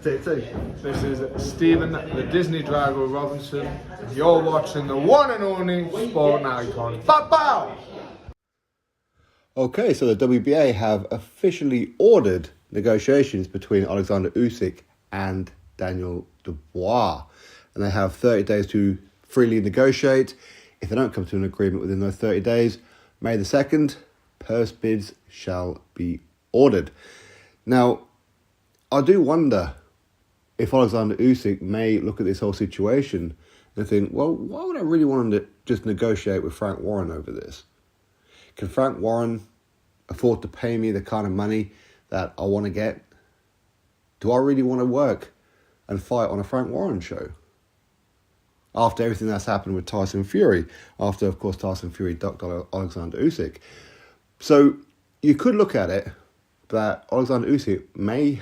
Take. This is Stephen, the Disney Drago Robinson. You're watching the one and only Sport Icon. Bow! Okay, so the WBA have officially ordered negotiations between Oleksandr Usyk and Daniel Dubois. And they have 30 days to freely negotiate. If they don't come to an agreement within those 30 days, May the 2nd, purse bids shall be ordered. Now, I do wonder if Oleksandr Usyk may look at this whole situation and think, well, why would I really want to just negotiate with Frank Warren over this? Can Frank Warren afford to pay me the kind of money that I want to get? Do I really want to work and fight on a Frank Warren show? After everything that's happened with Tyson Fury, after, of course, Tyson Fury ducked Oleksandr Usyk. So you could look at it that Oleksandr Usyk may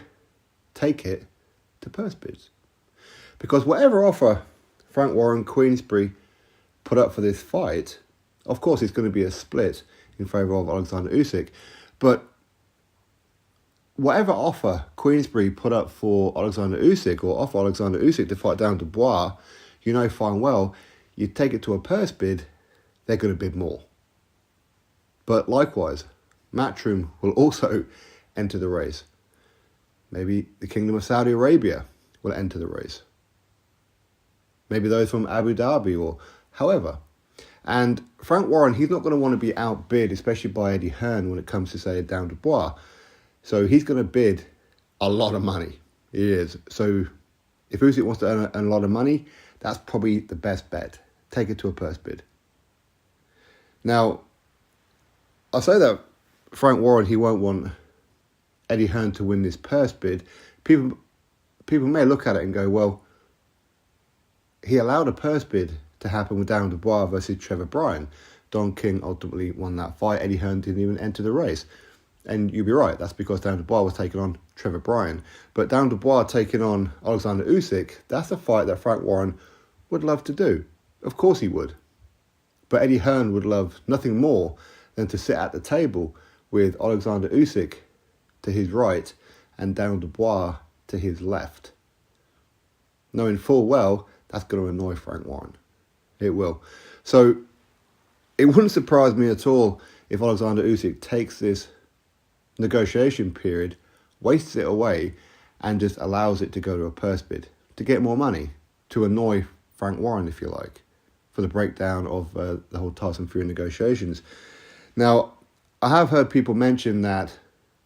take it to purse bids. Because whatever offer Frank Warren, Queensberry put up for this fight, of course it's going to be a split in favour of Oleksandr Usyk. But whatever offer Queensberry put up for Oleksandr Usyk or offer Oleksandr Usyk to fight down Dubois, you know fine well, you take it to a purse bid, they're going to bid more. But likewise, Matchroom will also enter the race. Maybe the Kingdom of Saudi Arabia will enter the race. Maybe those from Abu Dhabi or however. And Frank Warren, he's not going to want to be outbid, especially by Eddie Hearn when it comes to, say, down Dubois. So he's going to bid a lot of money. He is. So if Usyk wants to earn a lot of money, that's probably the best bet. Take it to a purse bid. Now, I'll say that Frank Warren, he won't want Eddie Hearn to win this purse bid. People may look at it and go, well, he allowed a purse bid to happen with Daniel Dubois versus Trevor Bryan. Don King ultimately won that fight. Eddie Hearn didn't even enter the race. And you'll be right, that's because Daniel Dubois was taking on Trevor Bryan. But Daniel Dubois taking on Oleksandr Usyk, that's a fight that Frank Warren would love to do. Of course he would. But Eddie Hearn would love nothing more than to sit at the table with Oleksandr Usyk to his right and Daniel Dubois to his left. Knowing full well that's going to annoy Frank Warren. It will. So it wouldn't surprise me at all if Oleksandr Usyk takes this negotiation period, wastes it away, and just allows it to go to a purse bid to get more money, to annoy Frank Warren, if you like, for the breakdown of the whole Tyson Fury negotiations. Now, I have heard people mention that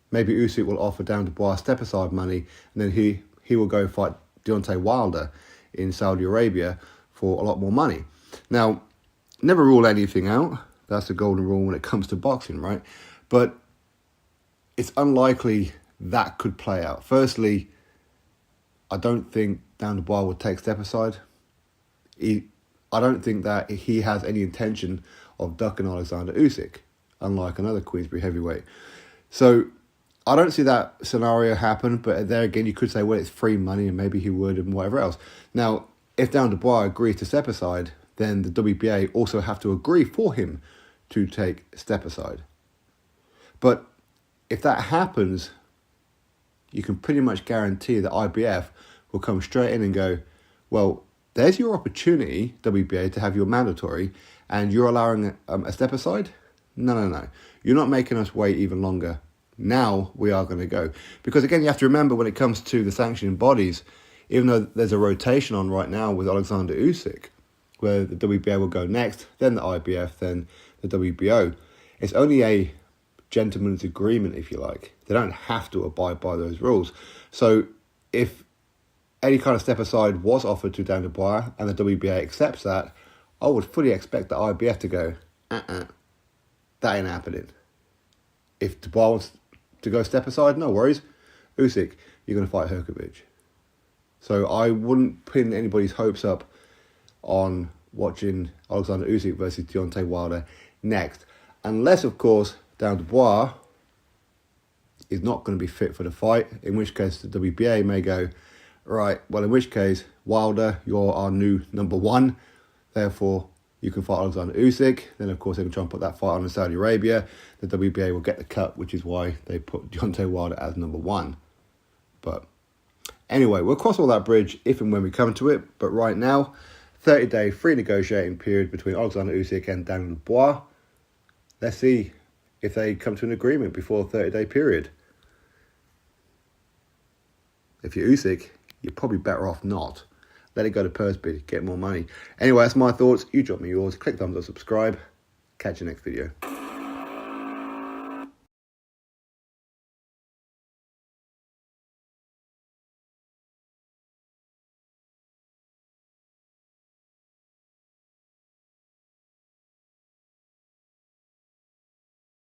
maybe Usyk will offer down Dubois step-aside money, and then he will go fight Deontay Wilder in Saudi Arabia for a lot more money. Now, never rule anything out. That's the golden rule when it comes to boxing, right? But it's unlikely that could play out. Firstly, I don't think Dan Dubois would take step-aside. I don't think that he has any intention of ducking Oleksandr Usyk, unlike another Queensberry heavyweight. So I don't see that scenario happen, but there again, you could say, well, it's free money and maybe he would and whatever else. Now, if Dan Dubois agrees to step aside, then the WBA also have to agree for him to take step aside. But if that happens, you can pretty much guarantee that IBF will come straight in and go, well, there's your opportunity, WBA, to have your mandatory, and you're allowing a step aside? No. You're not making us wait even longer. Now we are going to go. Because again, you have to remember when it comes to the sanctioning bodies, even though there's a rotation on right now with Oleksandr Usyk, where the WBA will go next, then the IBF, then the WBO, it's only a gentleman's agreement, if you like. They don't have to abide by those rules. So if any kind of step aside was offered to Dan Dubois and the WBA accepts that, I would fully expect the IBF to go, that ain't happening. If Dubois wants to go step aside, no worries. Usyk, you're going to fight Herkovic. So I wouldn't pin anybody's hopes up on watching Oleksandr Usyk versus Deontay Wilder next. Unless, of course, Dan Dubois is not going to be fit for the fight, in which case the WBA may go, right, well, in which case, Wilder, you're our new number one. Therefore, you can fight Oleksandr Usyk. Then, of course, they can try and put that fight on in Saudi Arabia. The WBA will get the cut, which is why they put Deontay Wilder as number one. But anyway, we'll cross all that bridge if and when we come to it. But right now, 30-day free negotiating period between Oleksandr Usyk and Daniel Dubois. Let's see if they come to an agreement before the 30-day period. If you're Usyk, you're probably better off not. Let it go to purse bid, get more money. Anyway, that's my thoughts. You drop me yours. Click thumbs up, subscribe. Catch you next video.